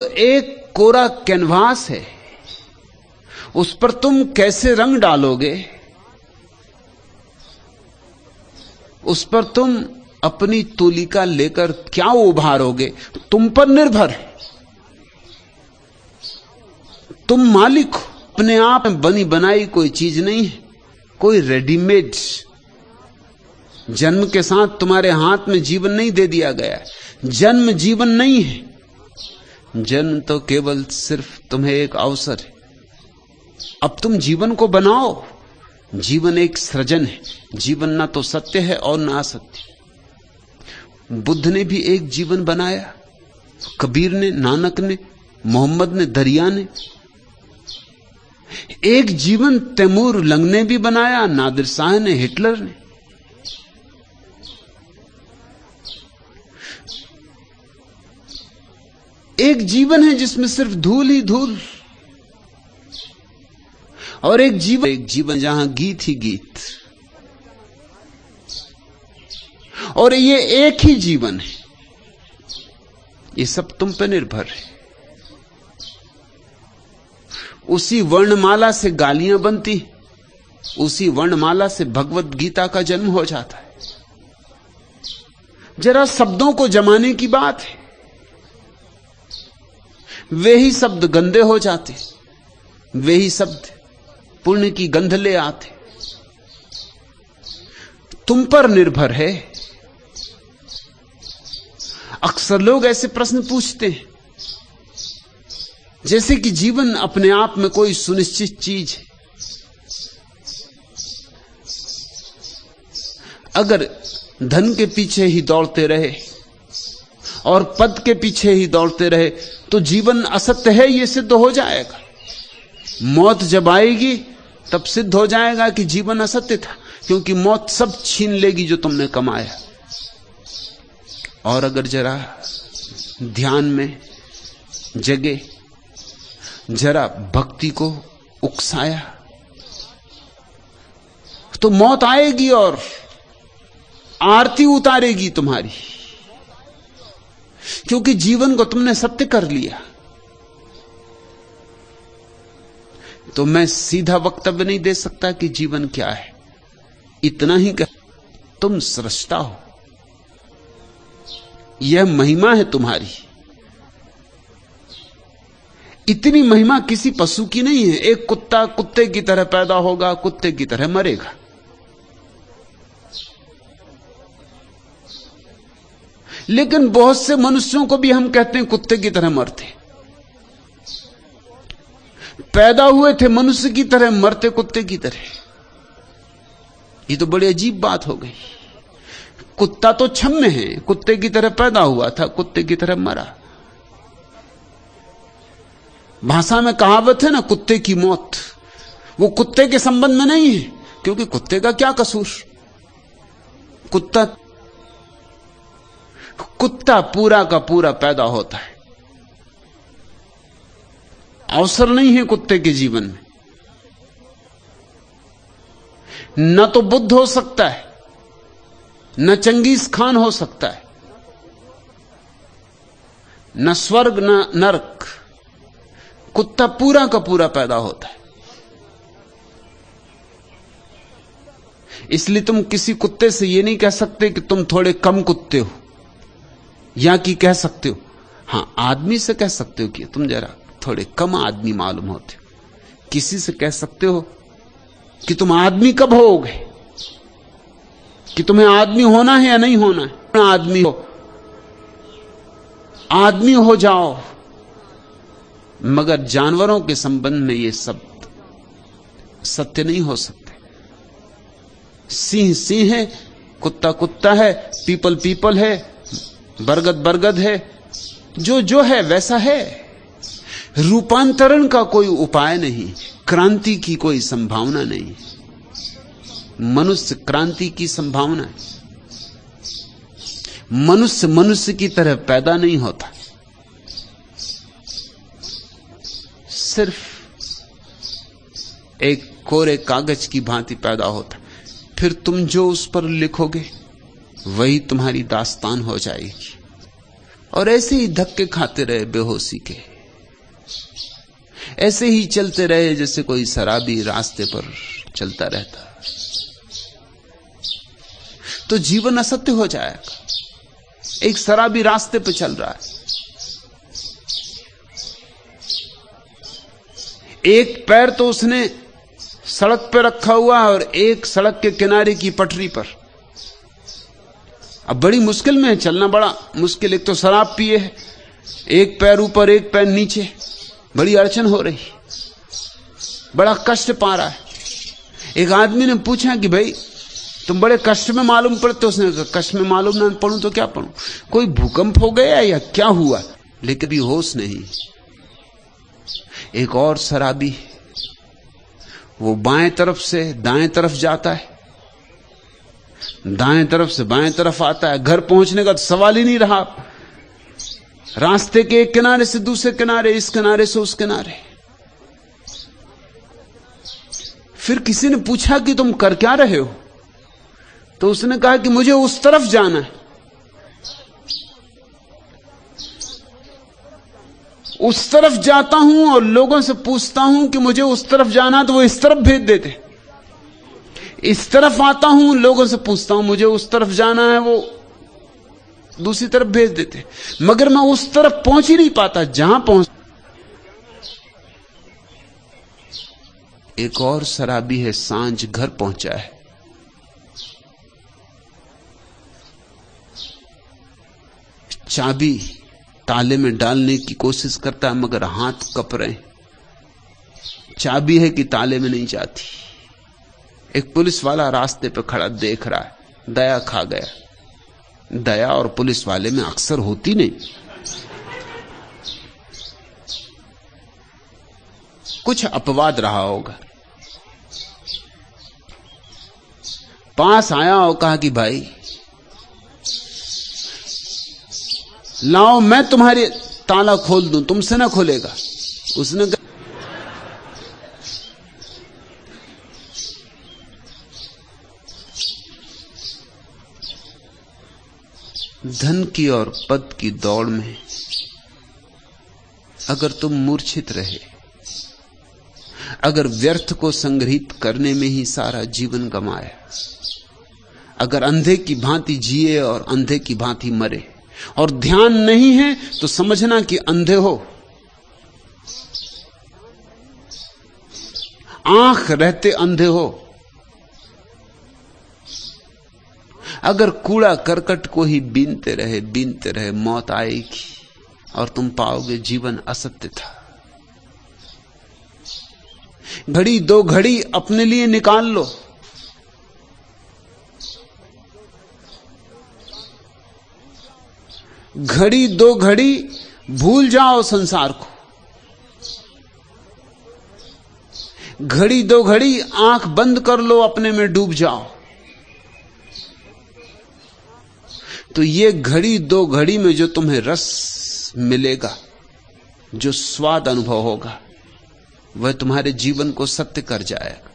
एक कोरा कैनवास है, उस पर तुम कैसे रंग डालोगे, उस पर तुम अपनी तुलिका लेकर क्या उभारोगे, तुम पर निर्भर है। तुम मालिक हो, अपने आप में बनी बनाई कोई चीज नहीं है, कोई रेडीमेड। जन्म के साथ तुम्हारे हाथ में जीवन नहीं दे दिया गया है। जन्म जीवन नहीं है, जन्म तो केवल सिर्फ तुम्हें एक अवसर है। अब तुम जीवन को बनाओ। जीवन एक सृजन है, जीवन ना तो सत्य है और ना असत्य। बुद्ध ने भी एक जीवन बनाया, कबीर ने, नानक ने, मोहम्मद ने, दरिया ने। एक जीवन तैमूर लंग ने भी बनाया, नादिर शाह ने, हिटलर ने। एक जीवन है जिसमें सिर्फ धूल ही धूल, और एक जीवन जहां गीत ही गीत। और ये एक ही जीवन है। ये सब तुम पे निर्भर है। उसी वर्णमाला से गालियां बनती, उसी वर्णमाला से भगवत गीता का जन्म हो जाता है। जरा शब्दों को जमाने की बात है, वे ही शब्द गंदे हो जाते, वे ही शब्द पुण्य की गंध ले आते। तुम पर निर्भर है। अक्सर लोग ऐसे प्रश्न पूछते हैं जैसे कि जीवन अपने आप में कोई सुनिश्चित चीज है। अगर धन के पीछे ही दौड़ते रहे और पद के पीछे ही दौड़ते रहे तो जीवन असत्य है, यह सिद्ध हो जाएगा। मौत जब आएगी तब सिद्ध हो जाएगा कि जीवन असत्य था, क्योंकि मौत सब छीन लेगी जो तुमने कमाया। और अगर जरा ध्यान में जगे, जरा भक्ति को उकसाया, तो मौत आएगी और आरती उतारेगी तुम्हारी, क्योंकि जीवन को तुमने सत्य कर लिया। तो मैं सीधा वक्तव्य नहीं दे सकता कि जीवन क्या है। इतना ही कह, तुम सृष्टा हो, यह महिमा है तुम्हारी। इतनी महिमा किसी पशु की नहीं है। एक कुत्ता कुत्ते की तरह पैदा होगा, कुत्ते की तरह मरेगा। लेकिन बहुत से मनुष्यों को भी हम कहते हैं कुत्ते की तरह मरते। पैदा हुए थे मनुष्य की तरह, मरते कुत्ते की तरह। ये तो बड़ी अजीब बात हो गई। कुत्ता तो क्षम्य है, कुत्ते की तरह पैदा हुआ था, कुत्ते की तरह मरा। भाषा में कहावत है ना, कुत्ते की मौत। वो कुत्ते के संबंध में नहीं है, क्योंकि कुत्ते का क्या कसूर। कुत्ता पूरा का पूरा पैदा होता है। अवसर नहीं है कुत्ते के जीवन में। न तो बुद्ध हो सकता है, न चंगेज खान हो सकता है, न स्वर्ग न नरक। कुत्ता पूरा का पूरा पैदा होता है। इसलिए तुम किसी कुत्ते से यह नहीं कह सकते कि तुम थोड़े कम कुत्ते हो, या कि कह सकते हो, हां आदमी से कह सकते हो कि तुम जरा थोड़े कम आदमी मालूम होते हो। किसी से कह सकते हो कि तुम आदमी कब होगे, कि तुम्हें आदमी होना है या नहीं होना है। आदमी हो जाओ। मगर जानवरों के संबंध में ये सब सत्य नहीं हो सकते। सिंह सिंह है, कुत्ता कुत्ता है, पीपल पीपल है, बरगद बरगद है। जो है वैसा है। रूपांतरण का कोई उपाय नहीं, क्रांति की कोई संभावना नहीं। मनुष्य क्रांति की संभावना है। मनुष्य मनुष्य की तरह पैदा नहीं होता, सिर्फ एक कोरे कागज की भांति पैदा होता। फिर तुम जो उस पर लिखोगे वही तुम्हारी दास्तान हो जाएगी। और ऐसे ही धक्के खाते रहे बेहोशी के, ऐसे ही चलते रहे जैसे कोई शराबी रास्ते पर चलता रहता, तो जीवन असत्य हो जाएगा। एक शराबी रास्ते पर चल रहा है, एक पैर तो उसने सड़क पर रखा हुआ और एक सड़क के किनारे की पटरी पर। अब बड़ी मुश्किल में है, चलना बड़ा मुश्किल। एक तो शराब पिए है, एक पैर ऊपर एक पैर नीचे, बड़ी अड़चन हो रही, बड़ा कष्ट पा रहा है। एक आदमी ने पूछा कि भाई तुम बड़े कष्ट में मालूम पड़ते। उसने कहा कष्ट में मालूम ना पड़ूं तो क्या पड़ूं, कोई भूकंप हो गया या क्या हुआ, लेकिन भी होश नहीं। एक और शराबी, वो बाएं तरफ से दाएं तरफ जाता है, दाएं तरफ से बाएं तरफ आता है, घर पहुंचने का तो सवाल ही नहीं रहा। रास्ते के एक किनारे से दूसरे किनारे, इस किनारे से उस किनारे। फिर किसी ने पूछा कि तुम कर क्या रहे हो, तो उसने कहा कि मुझे उस तरफ जाना है। उस तरफ जाता हूं और लोगों से पूछता हूं कि मुझे उस तरफ जाना, तो वो इस तरफ भेज देते। इस तरफ आता हूं, लोगों से पूछता हूं मुझे उस तरफ जाना है, वो दूसरी तरफ भेज देते। मगर मैं उस तरफ पहुंच ही नहीं पाता जहां पहुंच। एक और शराबी है, सांझ घर पहुंचा है, चाबी ताले में डालने की कोशिश करता है मगर हाथ कप रहे, चाबी है कि ताले में नहीं जाती। एक पुलिस वाला रास्ते पे खड़ा देख रहा है, दया खा गया। दया और पुलिस वाले में अक्सर होती नहीं। कुछ अपवाद रहा होगा। पास आया और कहा कि भाई लाओ मैं तुम्हारे ताला खोल दूं, तुमसे ना खोलेगा। उसने कहा धन की और पद की दौड़ में अगर तुम मूर्छित रहे, अगर व्यर्थ को संग्रहित करने में ही सारा जीवन गमाया, अगर अंधे की भांति जिए और अंधे की भांति मरे और ध्यान नहीं है, तो समझना कि अंधे हो। आंख रहते अंधे हो। अगर कूड़ा करकट को ही बीनते रहे मौत आएगी और तुम पाओगे जीवन असत्य था। घड़ी दो घड़ी अपने लिए निकाल लो। घड़ी दो घड़ी भूल जाओ संसार को। घड़ी दो घड़ी आंख बंद कर लो, अपने में डूब जाओ। तो ये घड़ी दो घड़ी में जो तुम्हें रस मिलेगा, जो स्वाद अनुभव होगा, वह तुम्हारे जीवन को सत्य कर जाएगा।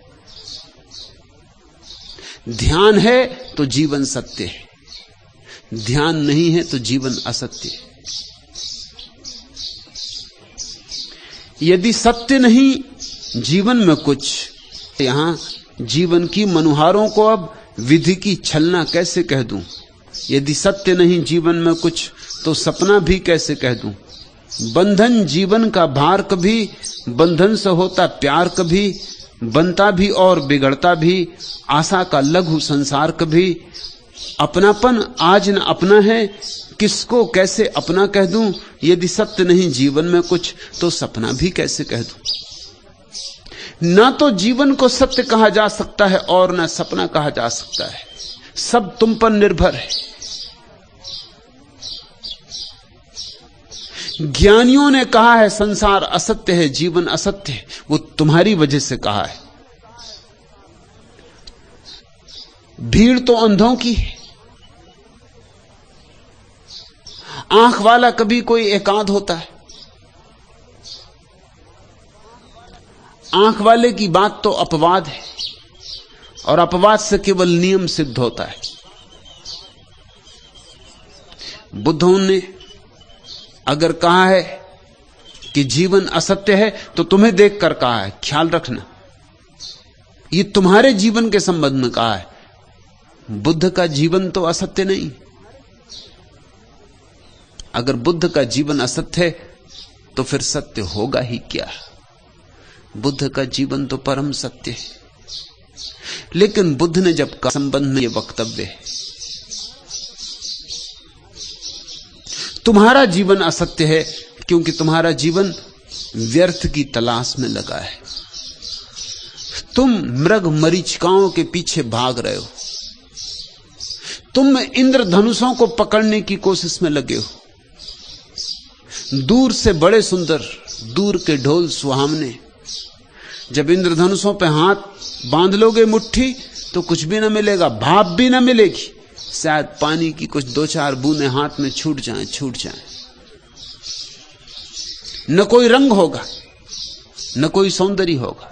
ध्यान है तो जीवन सत्य है, ध्यान नहीं है तो जीवन असत्य है। यदि सत्य नहीं जीवन में कुछ, यहां जीवन की मनुहारों को अब विधि की छलना कैसे कह दूं। यदि सत्य नहीं जीवन में कुछ, तो सपना भी कैसे कह दूं। बंधन जीवन का भार, कभी बंधन से होता प्यार, कभी बनता भी और बिगड़ता भी आशा का लघु संसार। कभी अपनापन आज न अपना है, किसको कैसे अपना कह दूं। यदि सत्य नहीं जीवन में कुछ, तो सपना भी कैसे कह दूं। ना तो जीवन को सत्य कहा जा सकता है और ना सपना कहा जा सकता है। सब तुम पर निर्भर है। ज्ञानियों ने कहा है संसार असत्य है, जीवन असत्य है, वो तुम्हारी वजह से कहा है। भीड़ तो अंधों की है। आंख वाला कभी कोई एकांत होता है। आंख वाले की बात तो अपवाद है, और अपवाद से केवल नियम सिद्ध होता है। बुद्धों ने अगर कहा है कि जीवन असत्य है तो तुम्हें देखकर कहा है, ख्याल रखना, ये तुम्हारे जीवन के संबंध में कहा है। बुद्ध का जीवन तो असत्य नहीं। अगर बुद्ध का जीवन असत्य है तो फिर सत्य होगा ही क्या? बुद्ध का जीवन तो परम सत्य है। लेकिन बुद्ध ने जब कहा संबंध में यह वक्तव्य है, तुम्हारा जीवन असत्य है क्योंकि तुम्हारा जीवन व्यर्थ की तलाश में लगा है। तुम मृग मरीचिकाओं के पीछे भाग रहे हो, तुम इंद्रधनुषों को पकड़ने की कोशिश में लगे हो। दूर से बड़े सुंदर, दूर के ढोल सुहावने, जब इंद्रधनुषों पे हाथ बांध लोगे मुट्ठी तो कुछ भी ना मिलेगा, भाप भी ना मिलेगी। शायद पानी की कुछ 2-4 बूंदें हाथ में छूट जाएं। न कोई रंग होगा, न कोई सौंदर्य होगा।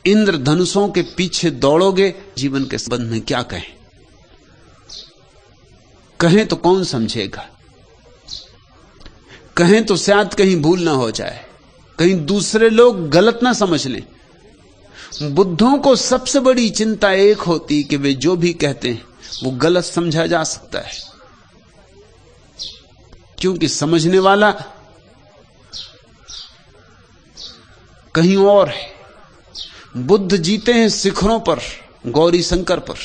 इंद्रधनुषों के पीछे दौड़ोगे, जीवन के संबंध में क्या कहें? कहें तो कौन समझेगा? कहें तो शायद कहीं भूल ना हो जाए, कहीं दूसरे लोग गलत ना समझ लें। बुद्धों को सबसे बड़ी चिंता एक होती कि वे जो भी कहते हैं वो गलत समझा जा सकता है, क्योंकि समझने वाला कहीं और है। बुद्ध जीते हैं शिखरों पर, गौरी शंकर पर,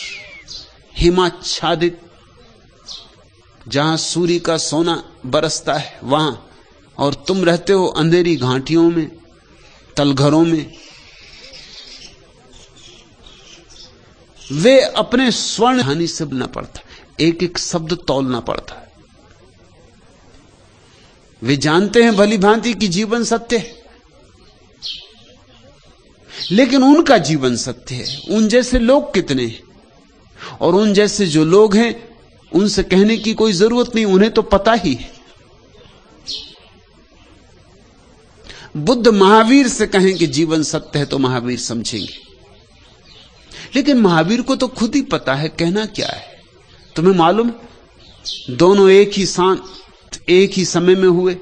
हिमाच्छादित, जहां सूर्य का सोना बरसता है वहां, और तुम रहते हो अंधेरी घाटियों में, तलघरों में। वे अपने स्वर्ण हानि से बोलना पड़ता, एक एक शब्द तौलना पड़ता है। वे जानते हैं भली भांति कि जीवन सत्य है, लेकिन उनका जीवन सत्य है। उन जैसे लोग कितने हैं, और उन जैसे जो लोग हैं उनसे कहने की कोई जरूरत नहीं, उन्हें तो पता ही है। बुद्ध महावीर से कहें कि जीवन सत्य है तो महावीर समझेंगे, लेकिन महावीर को तो खुद ही पता है कहना क्या है। तुम्हें मालूम, दोनों एक ही साथ एक ही समय में हुए,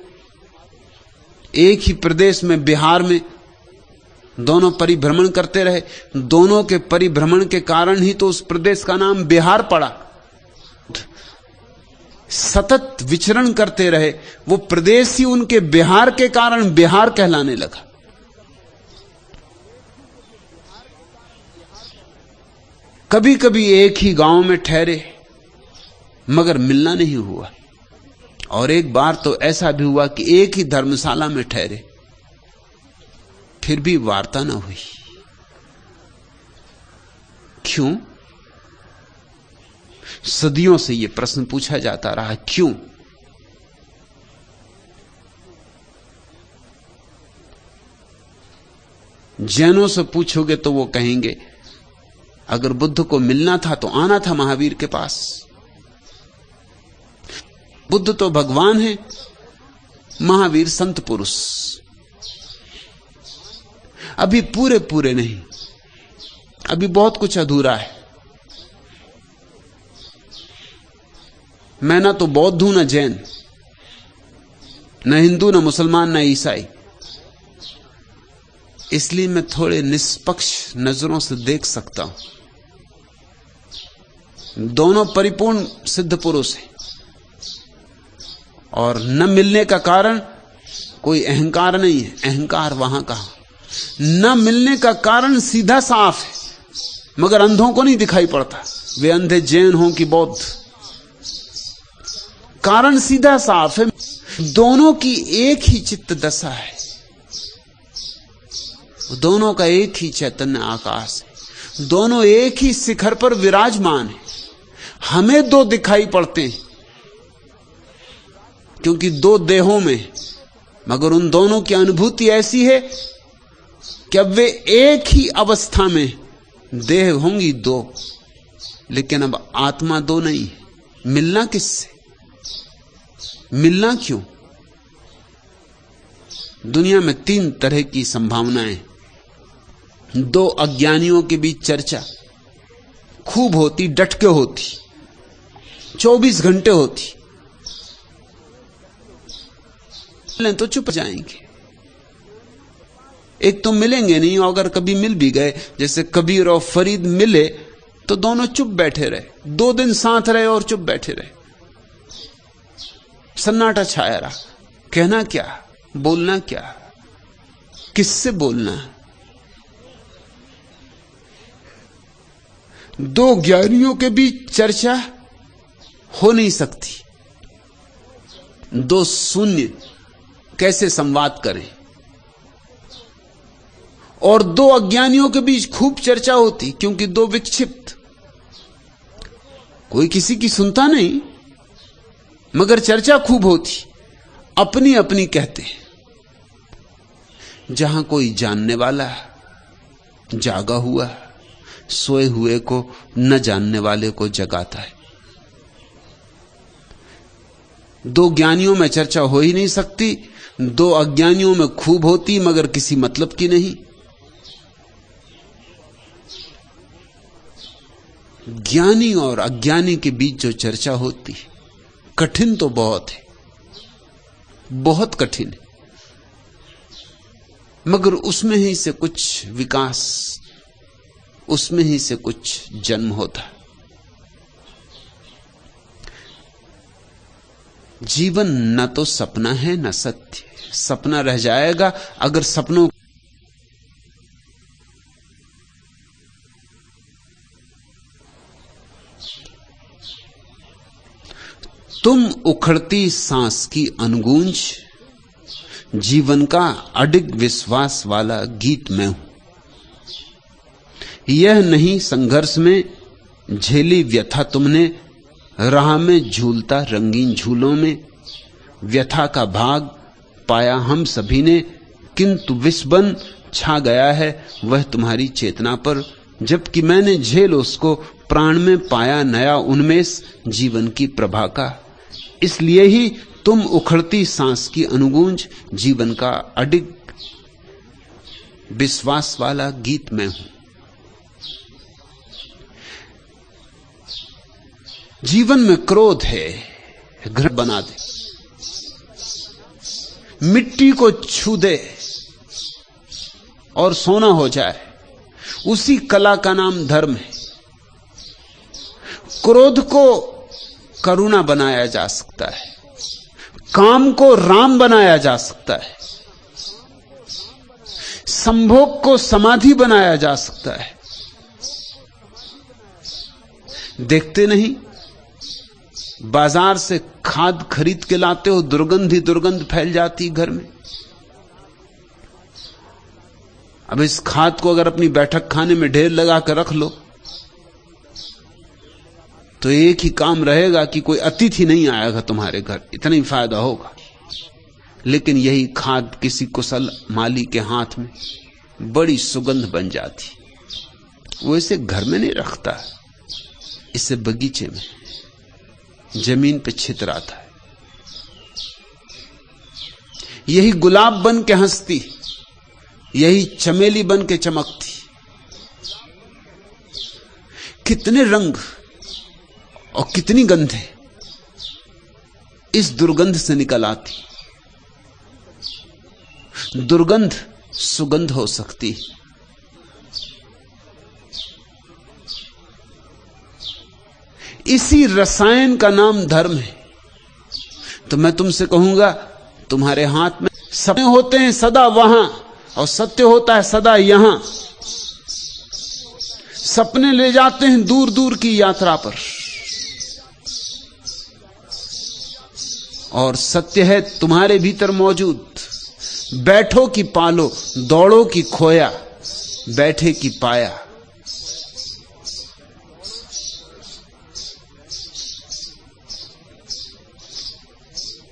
एक ही प्रदेश में, बिहार में, दोनों परिभ्रमण करते रहे। दोनों के परिभ्रमण के कारण ही तो उस प्रदेश का नाम बिहार पड़ा। सतत विचरण करते रहे, वो प्रदेश ही उनके बिहार के कारण बिहार कहलाने लगा। कभी कभी एक ही गांव में ठहरे मगर मिलना नहीं हुआ, और एक बार तो ऐसा भी हुआ कि एक ही धर्मशाला में ठहरे फिर भी वार्ता ना हुई। क्यों? सदियों से यह प्रश्न पूछा जाता रहा, क्यों? जैनों से पूछोगे तो वो कहेंगे अगर बुद्ध को मिलना था तो आना था महावीर के पास। बुद्ध तो भगवान है, महावीर संत पुरुष। अभी पूरे पूरे नहीं, अभी बहुत कुछ अधूरा है। मैं ना तो बौद्ध हूं, ना जैन, न हिंदू, न मुसलमान, न ईसाई। इसलिए मैं थोड़े निष्पक्ष नजरों से देख सकता हूं। दोनों परिपूर्ण सिद्ध पुरुष हैं, और न मिलने का कारण कोई अहंकार नहीं है। अहंकार वहां कहां? न मिलने का कारण सीधा साफ है, मगर अंधों को नहीं दिखाई पड़ता, वे अंधे जैन हों कि बौद्ध। कारण सीधा साफ है, दोनों की एक ही चित्त दशा है, दोनों का एक ही चैतन्य आकाश है, दोनों एक ही शिखर पर विराजमान है। हमें दो दिखाई पड़ते हैं क्योंकि दो देहों में, मगर उन दोनों की अनुभूति ऐसी है कि अब वे एक ही अवस्था में, देह होंगी दो, लेकिन अब आत्मा दो नहीं है। मिलना किससे? मिलना क्यों? दुनिया में 3 तरह की संभावनाएं। 2 अज्ञानियों के बीच चर्चा खूब होती, डट के होती, 24 घंटे होती, मिलें तो चुप जाएंगे। एक तो मिलेंगे नहीं, और अगर कभी मिल भी गए, जैसे कबीर और फरीद मिले, तो दोनों चुप बैठे रहे, 2 दिन साथ रहे और चुप बैठे रहे, सन्नाटा छाया रहा। कहना क्या, बोलना क्या, किससे बोलना? 2 ज्ञानियों के बीच चर्चा हो नहीं सकती। 2 शून्य कैसे संवाद करें? और 2 अज्ञानियों के बीच खूब चर्चा होती, क्योंकि 2 विक्षिप्त, कोई किसी की सुनता नहीं, मगर चर्चा खूब होती, अपनी अपनी कहते। जहां कोई जानने वाला जागा हुआ सोए हुए को न जानने वाले को जगाता है। 2 ज्ञानियों में चर्चा हो ही नहीं सकती, 2 अज्ञानियों में खूब होती, मगर किसी मतलब की नहीं। ज्ञानी और अज्ञानी के बीच जो चर्चा होती, कठिन तो बहुत है, बहुत कठिन है, मगर उसमें ही से कुछ विकास, उसमें ही से कुछ जन्म होता। जीवन न तो सपना है न सत्य, सपना रह जाएगा अगर सपनों तुम उखड़ती सांस की अनगूंज, जीवन का अडिग विश्वास वाला गीत मैं हूं। यह नहीं संघर्ष में झेली व्यथा तुमने, राह में झूलता रंगीन झूलों में व्यथा का भाग पाया हम सभी ने, किंतु विषबन छा गया है वह तुम्हारी चेतना पर, जबकि मैंने झेल उसको प्राण में पाया नया उन्मेष जीवन की प्रभा का। इसलिए ही तुम उखड़ती सांस की अनुगूंज, जीवन का अडिग विश्वास वाला गीत मैं हूं। जीवन में क्रोध है, घृणा बना दे, मिट्टी को छू दे और सोना हो जाए, उसी कला का नाम धर्म है। क्रोध को करुणा बनाया जा सकता है, काम को राम बनाया जा सकता है, संभोग को समाधि बनाया जा सकता है। देखते नहीं, बाजार से खाद खरीद के लाते हो, दुर्गंध ही दुर्गंध फैल जाती घर में। अब इस खाद को अगर अपनी बैठक खाने में ढेर लगा कर रख लो तो एक ही काम रहेगा कि कोई अतिथि नहीं आएगा तुम्हारे घर, इतना ही फायदा होगा। लेकिन यही खाद किसी कुशल माली के हाथ में बड़ी सुगंध बन जाती। वो इसे घर में नहीं रखता, इसे बगीचे में, जमीन पे छितराता है। यही गुलाब बन के हंसती, यही चमेली बन के चमकती। कितने रंग और कितनी गंधे इस दुर्गंध से निकल आती। दुर्गंध सुगंध हो सकती। इसी रसायन का नाम धर्म है। तो मैं तुमसे कहूंगा, तुम्हारे हाथ में सपने होते हैं सदा वहां, और सत्य होता है सदा यहां। सपने ले जाते हैं दूर दूर की यात्रा पर, और सत्य है तुम्हारे भीतर मौजूद। बैठो कि पालो, दौड़ो कि खोया, बैठे कि पाया।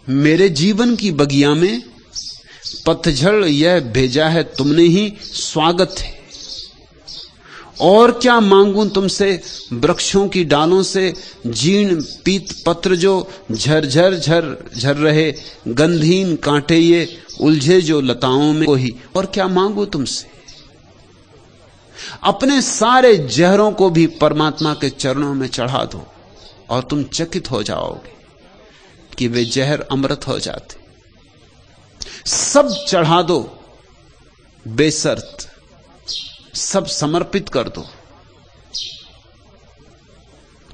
मेरे जीवन की बगिया में पतझड़ यह भेजा है तुमने ही, स्वागत है। और क्या मांगूं तुमसे, वृक्षों की डालों से जीर्ण पीत पत्र जो झरझर झर झर रहे, गंधहीन कांटे ये उलझे जो लताओं में ही। और क्या मांगूं तुमसे, अपने सारे जहरों को भी परमात्मा के चरणों में चढ़ा दो, और तुम चकित हो जाओगे कि वे जहर अमृत हो जाते। सब चढ़ा दो बेशर्त, सब समर्पित कर दो,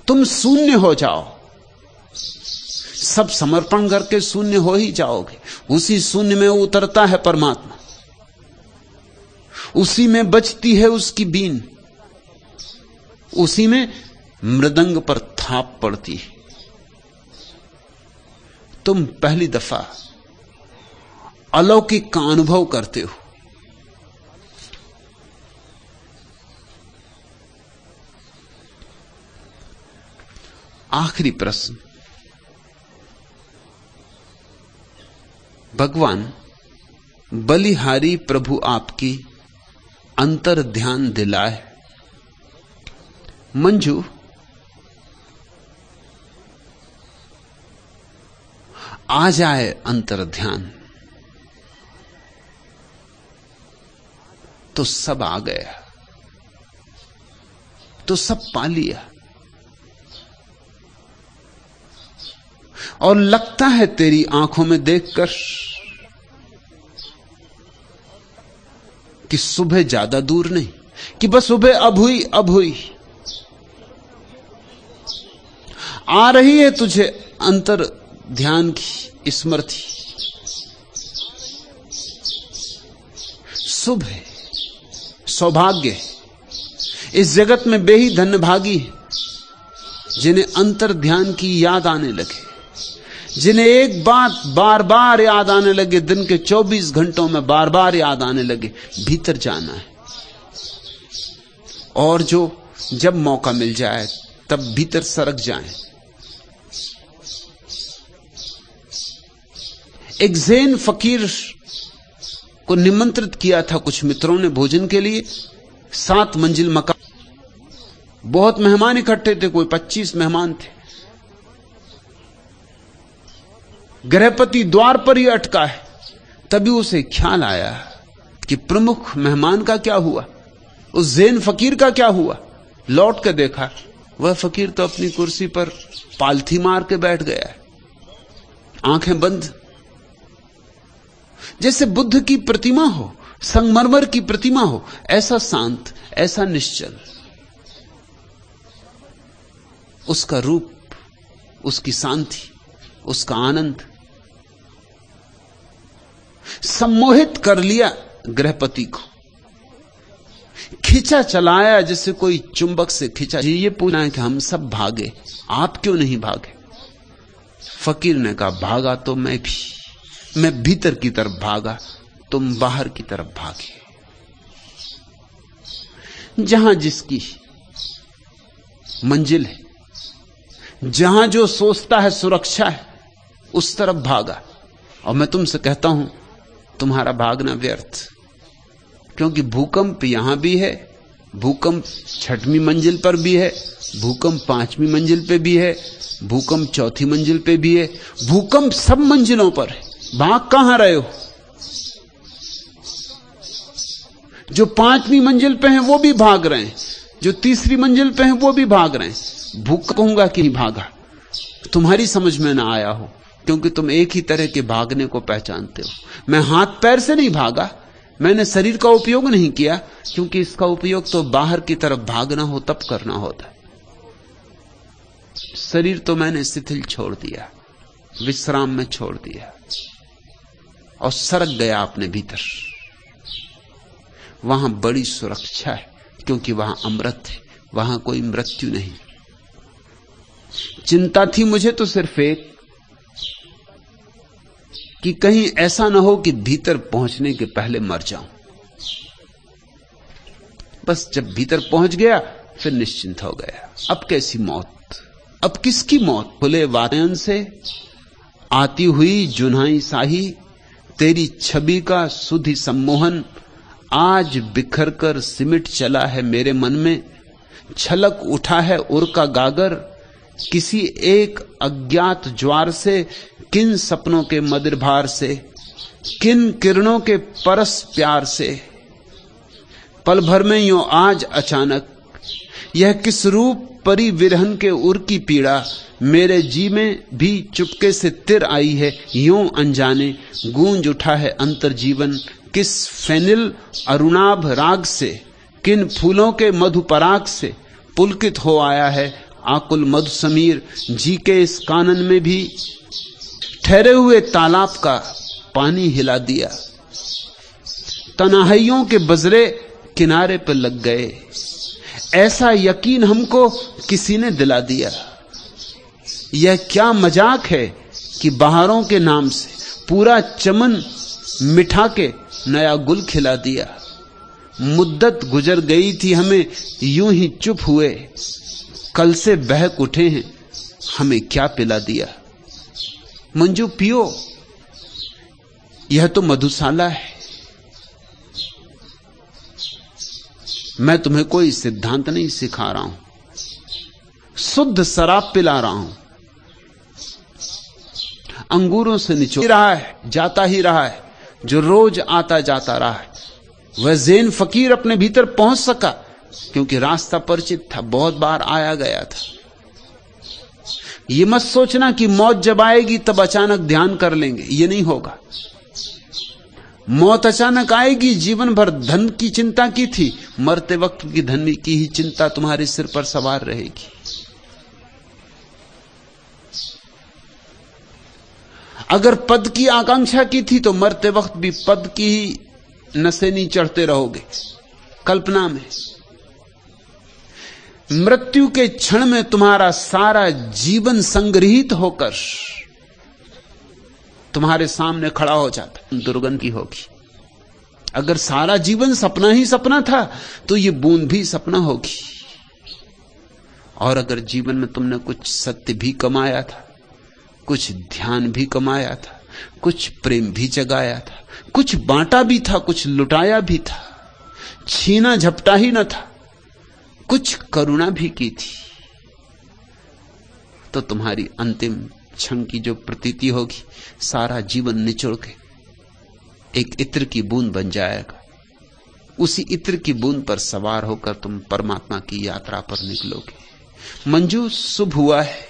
तुम शून्य हो जाओ। सब समर्पण करके शून्य हो ही जाओगे। उसी शून्य में उतरता है परमात्मा, उसी में बजती है उसकी बीन, उसी में मृदंग पर थाप पड़ती है। तुम पहली दफा अलौकिक का अनुभव करते हो। आखिरी प्रश्न, भगवान बलिहारी प्रभु आपकी अंतर ध्यान दिलाए। मंजू, आ जाए अंतर ध्यान तो सब आ गया, तो सब पा लिया। और लगता है तेरी आंखों में देखकर कि सुबह ज्यादा दूर नहीं, कि बस सुबह अब हुई, अब हुई। आ रही है तुझे अंतर ध्यान की स्मृति। शुभ है, सौभाग्य है। इस जगत में वे ही धन्य भागी है जिन्हें अंतर ध्यान की याद आने लगे, जिन्हें एक बात बार बार याद आने लगे, दिन के 24 घंटों में बार बार याद आने लगे, भीतर जाना है। और जो जब मौका मिल जाए तब भीतर सरक जाएं। एक ज़ैन फकीर को निमंत्रित किया था कुछ मित्रों ने भोजन के लिए। 7 मंजिल मकान, बहुत मेहमान इकट्ठे थे, कोई 25 मेहमान थे। गृहपति द्वार पर ही अटका है। तभी उसे ख्याल आया कि प्रमुख मेहमान का क्या हुआ, उस ज़ैन फकीर का क्या हुआ। लौट कर देखा, वह फकीर तो अपनी कुर्सी पर पालथी मार के बैठ गया है, आंखें बंद, जैसे बुद्ध की प्रतिमा हो, संगमरमर की प्रतिमा हो, ऐसा शांत, ऐसा निश्चल उसका रूप, उसकी शांति, उसका आनंद सम्मोहित कर लिया गृहपति को। खींचा चलाया जैसे कोई चुंबक से खींचा। ये पूछना है कि हम सब भागे, आप क्यों नहीं भागे? फकीर ने कहा, भागा तो मैं भी, मैं भीतर की तरफ भागा, तुम बाहर की तरफ भागे। जहां जिसकी मंजिल है, जहां जो सोचता है सुरक्षा है, उस तरफ भागा। और मैं तुमसे कहता हूं, तुम्हारा भागना व्यर्थ, क्योंकि भूकंप यहां भी है, भूकंप 6वीं मंजिल पर भी है, भूकंप 5वीं मंजिल पे भी है, भूकंप 4थी मंजिल पे भी है, भूकंप सब मंजिलों पर है। भाग कहां रहे हो? जो 5वीं मंजिल पे हैं वो भी भाग रहे हैं, जो 3री मंजिल पे हैं वो भी भाग रहे हैं। भूख कहूंगा कि नहीं भागा, तुम्हारी समझ में ना आया हो, क्योंकि तुम एक ही तरह के भागने को पहचानते हो। मैं हाथ पैर से नहीं भागा, मैंने शरीर का उपयोग नहीं किया, क्योंकि इसका उपयोग तो बाहर की तरफ भागना हो तब करना होता है। शरीर तो मैंने शिथिल छोड़ दिया, विश्राम में छोड़ दिया और सरक गया अपने भीतर। वहां बड़ी सुरक्षा है, क्योंकि वहां अमृत है, वहां कोई मृत्यु नहीं। चिंता थी मुझे तो सिर्फ एक, कि कहीं ऐसा ना हो कि भीतर पहुंचने के पहले मर जाऊं। बस जब भीतर पहुंच गया फिर निश्चिंत हो गया। अब कैसी मौत, अब किसकी मौत? खुले वातायन से आती हुई जुन्हाई साही, तेरी छवि का सुधि सम्मोहन आज बिखर कर सिमट चला है मेरे मन में। छलक उठा है उर का गागर, किसी एक अज्ञात ज्वार से, किन सपनों के मदिर भार से, किन किरणों के परस प्यार से। पल भर में यूं आज अचानक यह किस रूप परी विरहन के उर की पीड़ा, मेरे जी में भी चुपके से तिर आई है यूं अनजाने। गूंज उठा है अंतर जीवन किस फेनिल अरुणाभ राग से, किन फूलों के मधुपराग से पुलकित हो आया है आकुल मधु समीर। जी के इस कानन में भी ठहरे हुए तालाब का पानी हिला दिया। तन्हाइयों के बजरे किनारे पर लग गए, ऐसा यकीन हमको किसी ने दिला दिया। यह क्या मजाक है कि बहारों के नाम से पूरा चमन मिठा के नया गुल खिला दिया। मुद्दत गुजर गई थी हमें यूं ही चुप हुए, कल से बहक उठे हैं हमें क्या पिला दिया। मंजू पियो, यह तो मधुशाला है। मैं तुम्हें कोई सिद्धांत नहीं सिखा रहा हूं, शुद्ध शराब पिला रहा हूं। अंगूरों से निचोड़ रहा है, जाता ही रहा है, जो रोज आता जाता रहा है। वह ज़ैन फकीर अपने भीतर पहुंच सका क्योंकि रास्ता परिचित था, बहुत बार आया गया था। यह मत सोचना कि मौत जब आएगी तब अचानक ध्यान कर लेंगे, यह नहीं होगा। मौत अचानक आएगी। जीवन भर धन की चिंता की थी, मरते वक्त की धन की ही चिंता तुम्हारे सिर पर सवार रहेगी। अगर पद की आकांक्षा की थी तो मरते वक्त भी पद की ही नशे नहीं चढ़ते रहोगे कल्पना में। मृत्यु के क्षण में तुम्हारा सारा जीवन संग्रहित होकर तुम्हारे सामने खड़ा हो जाता, दुर्गंधी होगी। अगर सारा जीवन सपना ही सपना था तो ये बूंद भी सपना होगी। और अगर जीवन में तुमने कुछ सत्य भी कमाया था, कुछ ध्यान भी कमाया था, कुछ प्रेम भी जगाया था, कुछ बांटा भी था, कुछ लुटाया भी था, छीना झपटा ही न था, कुछ करुणा भी की थी, तो तुम्हारी अंतिम क्षण की जो प्रतीति होगी, सारा जीवन निचोड़ के एक इत्र की बूंद बन जाएगा। उसी इत्र की बूंद पर सवार होकर तुम परमात्मा की यात्रा पर निकलोगे। मंजू, शुभ हुआ है।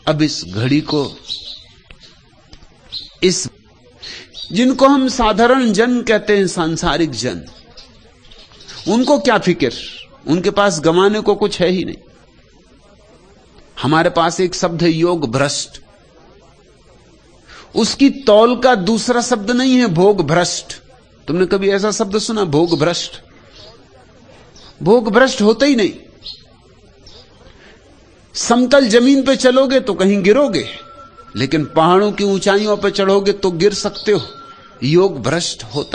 अब इस घड़ी को, इस जिनको हम साधारण जन कहते हैं, सांसारिक जन, उनको क्या फिक्र, उनके पास गंवाने को कुछ है ही नहीं। हमारे पास एक शब्द है योग भ्रष्ट, उसकी तौल का दूसरा शब्द नहीं है भोग भ्रष्ट। तुमने कभी ऐसा शब्द सुना, भोग भ्रष्ट? भोग भ्रष्ट होता ही नहीं। समतल जमीन पे चलोगे तो कहीं गिरोगे, लेकिन पहाड़ों की ऊंचाइयों पर चढ़ोगे तो गिर सकते हो। योग भ्रष्ट होता